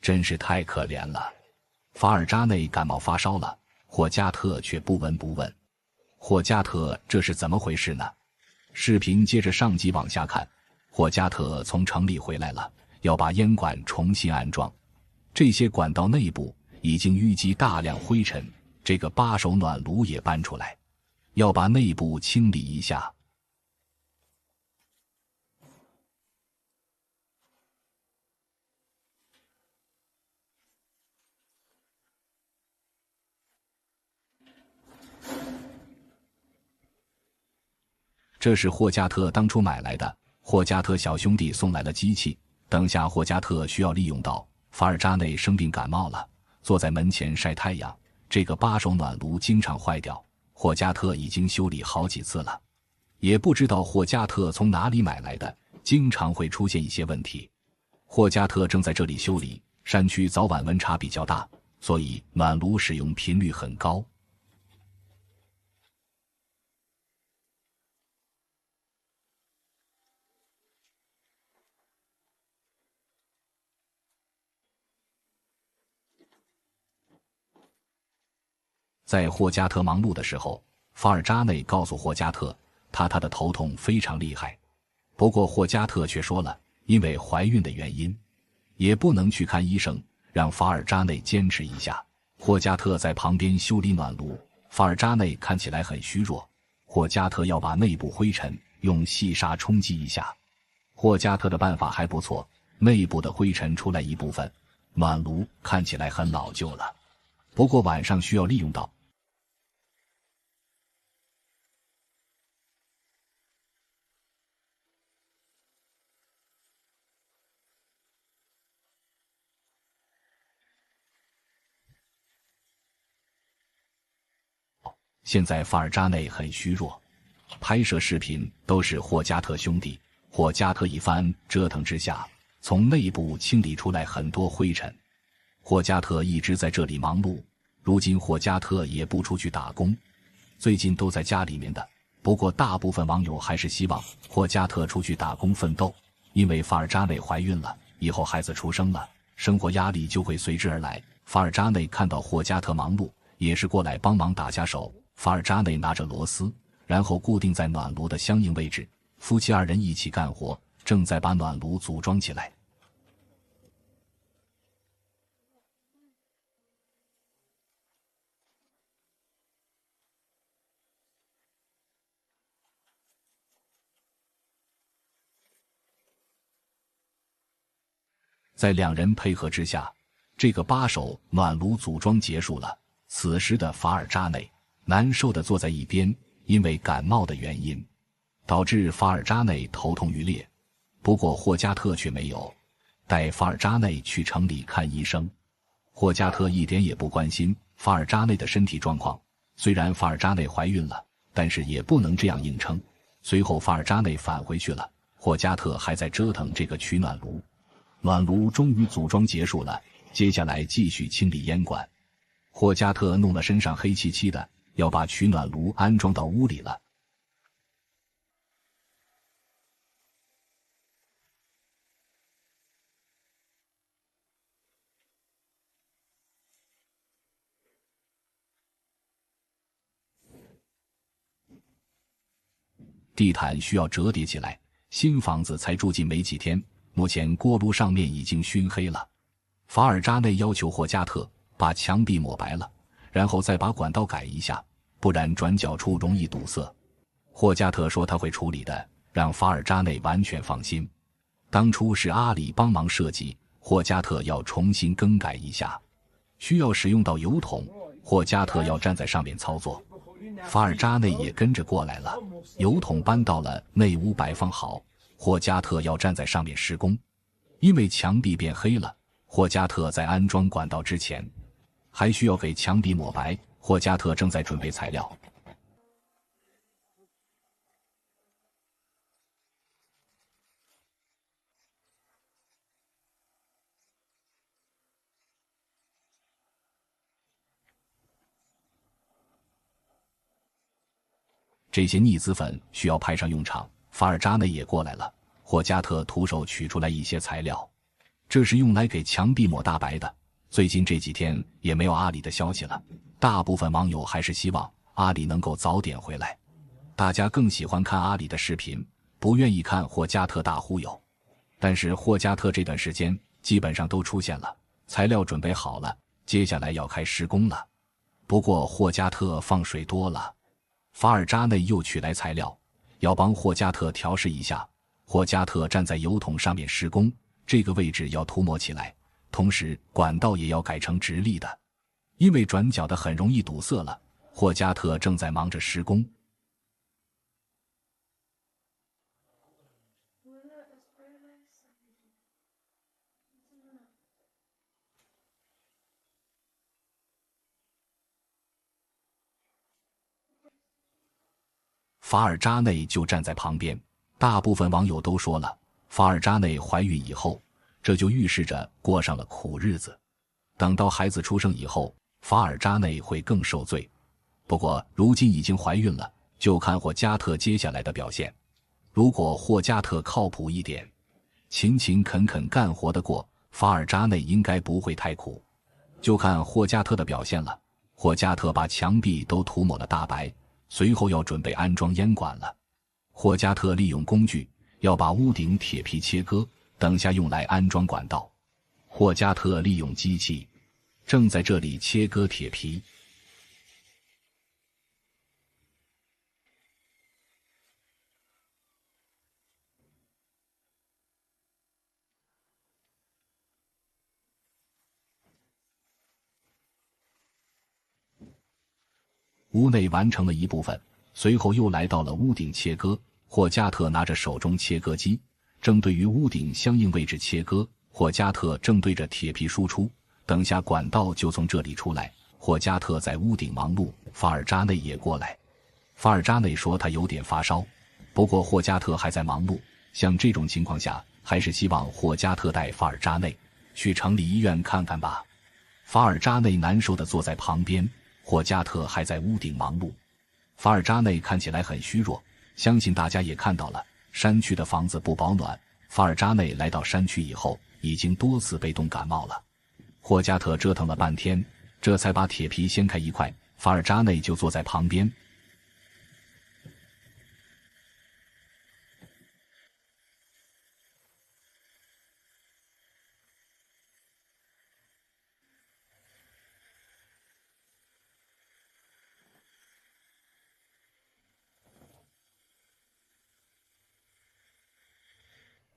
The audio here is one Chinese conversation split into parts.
真是太可怜了。法尔扎内感冒发烧了，霍加特却不闻不问。霍加特这是怎么回事呢？视频接着上集往下看，霍加特从城里回来了，要把烟管重新安装。这些管道内部已经淤积大量灰尘，这个把手暖炉也搬出来，要把内部清理一下。这是霍加特当初买来的，霍加特小兄弟送来了机器，等下霍加特需要利用到。法尔扎内生病感冒了，坐在门前晒太阳，这个把手暖炉经常坏掉，霍加特已经修理好几次了，也不知道霍加特从哪里买来的，经常会出现一些问题。霍加特正在这里修理，山区早晚温差比较大，所以暖炉使用频率很高。在霍加特忙碌的时候，法尔扎内告诉霍加特，他的头痛非常厉害。不过霍加特却说了，因为怀孕的原因，也不能去看医生，让法尔扎内坚持一下。霍加特在旁边修理暖炉，法尔扎内看起来很虚弱。霍加特要把内部灰尘用细沙冲击一下。霍加特的办法还不错，内部的灰尘出来一部分，暖炉看起来很老旧了。不过晚上需要利用到。现在法尔扎内很虚弱，拍摄视频都是霍加特兄弟。霍加特一番折腾之下，从内部清理出来很多灰尘。霍加特一直在这里忙碌，如今霍加特也不出去打工，最近都在家里面的。不过大部分网友还是希望霍加特出去打工奋斗，因为法尔扎内怀孕了，以后孩子出生了，生活压力就会随之而来。法尔扎内看到霍加特忙碌，也是过来帮忙打下手。法尔扎内拿着螺丝，然后固定在暖炉的相应位置，夫妻二人一起干活，正在把暖炉组装起来。在两人配合之下，这个把手暖炉组装结束了。此时的法尔扎内难受地坐在一边，因为感冒的原因，导致法尔扎内头痛欲裂。不过霍加特却没有带法尔扎内去城里看医生。霍加特一点也不关心法尔扎内的身体状况，虽然法尔扎内怀孕了，但是也不能这样硬撑。随后法尔扎内返回去了，霍加特还在折腾这个取暖炉。暖炉终于组装结束了，接下来继续清理烟管。霍加特弄了身上黑漆漆的，要把取暖炉安装到屋里了。地毯需要折叠起来，新房子才住进没几天，目前锅炉上面已经熏黑了。法尔扎内要求霍加特把墙壁抹白了，然后再把管道改一下，不然转角处容易堵塞。霍加特说他会处理的，让法尔扎内完全放心。当初是阿里帮忙设计，霍加特要重新更改一下，需要使用到油桶，霍加特要站在上面操作。法尔扎内也跟着过来了，油桶搬到了内屋摆放好，霍加特要站在上面施工。因为墙壁变黑了，霍加特在安装管道之前还需要给墙壁抹白，霍加特正在准备材料。这些腻子粉需要派上用场，法尔扎内也过来了，霍加特徒手取出来一些材料。这是用来给墙壁抹大白的。最近这几天也没有阿里的消息了，大部分网友还是希望阿里能够早点回来。大家更喜欢看阿里的视频，不愿意看霍加特大忽悠。但是霍加特这段时间基本上都出现了，材料准备好了，接下来要开施工了。不过霍加特放水多了，法尔扎内又取来材料，要帮霍加特调试一下。霍加特站在油桶上面施工，这个位置要涂抹起来，同时管道也要改成直立的，因为转角的很容易堵塞了。霍加特正在忙着施工。法尔扎内就站在旁边，大部分网友都说了，法尔扎内怀孕以后，这就预示着过上了苦日子。等到孩子出生以后，法尔扎内会更受罪。不过如今已经怀孕了，就看霍加特接下来的表现。如果霍加特靠谱一点，勤勤恳恳干活的过，法尔扎内应该不会太苦。就看霍加特的表现了。霍加特把墙壁都涂抹了大白，随后要准备安装烟管了。霍加特利用工具要把屋顶铁皮切割，等下用来安装管道。霍加特利用机器正在这里切割铁皮。屋内完成了一部分，随后又来到了屋顶切割。霍加特拿着手中切割机，正对于屋顶相应位置切割。霍加特正对着铁皮输出，等下管道就从这里出来。霍加特在屋顶忙碌，法尔扎内也过来。法尔扎内说他有点发烧，不过霍加特还在忙碌。像这种情况下，还是希望霍加特带法尔扎内去城里医院看看吧。法尔扎内难受地坐在旁边，霍加特还在屋顶忙碌。法尔扎内看起来很虚弱，相信大家也看到了，山区的房子不保暖。法尔扎内来到山区以后，已经多次被冻感冒了。霍加特折腾了半天，这才把铁皮掀开一块，法尔扎内就坐在旁边。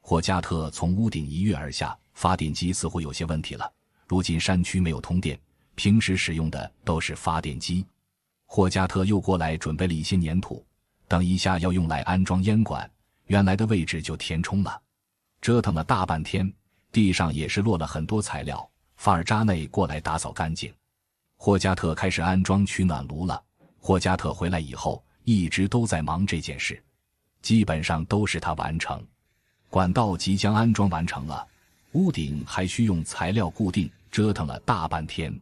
霍加特从屋顶一跃而下，发电机似乎有些问题了。如今山区没有通电，平时使用的都是发电机。霍加特又过来准备了一些粘土，等一下要用来安装烟管，原来的位置就填充了。折腾了大半天，地上也是落了很多材料，法尔扎内过来打扫干净。霍加特开始安装取暖炉了。霍加特回来以后，一直都在忙这件事，基本上都是他完成。管道即将安装完成了，屋顶还需用材料固定，折腾了大半天。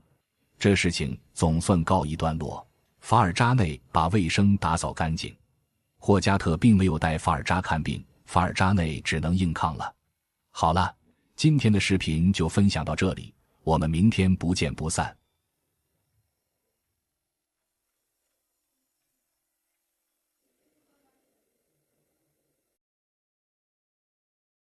这事情总算告一段落，法尔扎内把卫生打扫干净。霍加特并没有带法尔扎看病，法尔扎内只能硬抗了。好了，今天的视频就分享到这里，我们明天不见不散。